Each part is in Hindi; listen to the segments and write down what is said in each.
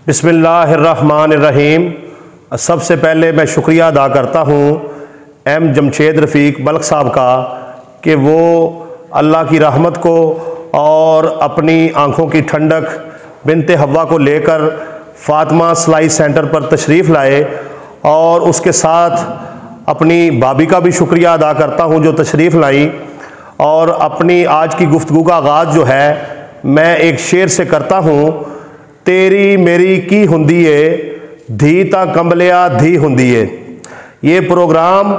बिस्मिल्लाहिर्रहमानिर्रहीम। सबसे पहले मैं शुक्रिया अदा करता हूँ एम जमशेद रफ़ीक बल्ख साहब का कि वो अल्लाह की रहमत को और अपनी आँखों की ठंडक बिनते हव्वा को लेकर फ़ातिमा सिलाई सेंटर पर तशरीफ़ लाए, और उसके साथ अपनी भाभी का भी शुक्रिया अदा करता हूँ जो तशरीफ़ लाई। और अपनी आज की गुफ्तगू का आगाज़ जो है मैं एक शेर से करता हूँ। तेरी मेरी की हुंदी है धी ता कंबलिया धी हुंदी है। ये प्रोग्राम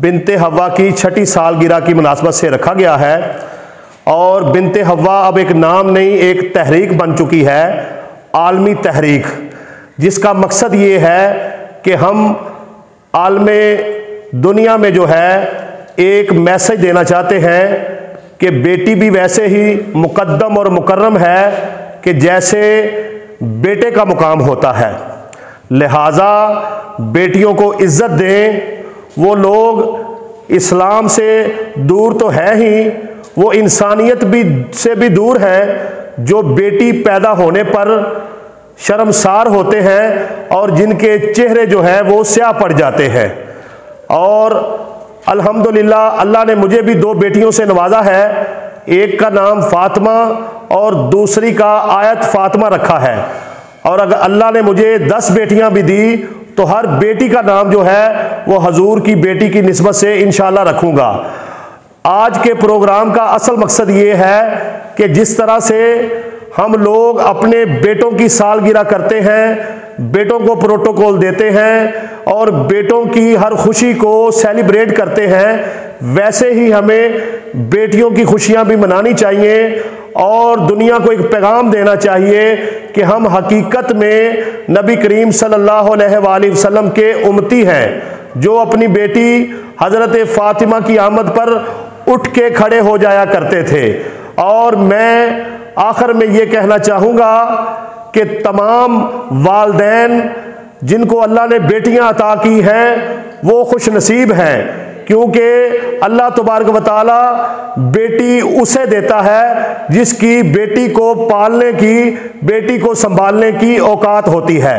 बिनते हव्वा की 6ठी सालगिरह की मुनासबत से रखा गया है, और बिनते हव्वा अब एक नाम नहीं एक तहरीक बन चुकी है, आलमी तहरीक, जिसका मकसद ये है कि हम आलमे दुनिया में जो है एक मैसेज देना चाहते हैं कि बेटी भी वैसे ही मुकद्दम और मुकर्रम है कि जैसे बेटे का मुकाम होता है। लिहाजा बेटियों को इज्जत दें। वो लोग इस्लाम से दूर तो है ही, वो इंसानियत भी से भी दूर हैं जो बेटी पैदा होने पर शर्मसार होते हैं और जिनके चेहरे जो हैं वो स्याह पड़ जाते हैं। और अल्हम्दुलिल्लाह अल्लाह ने मुझे भी 2 बेटियों से नवाजा है। एक का नाम फ़ातिमा और दूसरी का आयत फ़ातिमा रखा है। और अगर अल्लाह ने मुझे 10 बेटियां भी दी तो हर बेटी का नाम जो है वो हजूर की बेटी की निस्बत से इंशाअल्लाह रखूंगा। आज के प्रोग्राम का असल मकसद ये है कि जिस तरह से हम लोग अपने बेटों की सालगिरह करते हैं, बेटों को प्रोटोकॉल देते हैं और बेटों की हर खुशी को सेलिब्रेट करते हैं, वैसे ही हमें बेटियों की खुशियां भी मनानी चाहिए और दुनिया को एक पैगाम देना चाहिए कि हम हकीकत में नबी करीम सल्लल्लाहु अलैहि वसल्लम के उम्मती हैं, जो अपनी बेटी हज़रत फ़ातिमा की आमद पर उठ के खड़े हो जाया करते थे। और मैं आखिर में ये कहना चाहूँगा कि तमाम वालदैन जिनको अल्लाह ने बेटियां अता की हैं वो खुश नसीब हैं, क्योंकि अल्लाह तबारक व तआला बेटी उसे देता है जिसकी बेटी को पालने की, बेटी को संभालने की औकात होती है।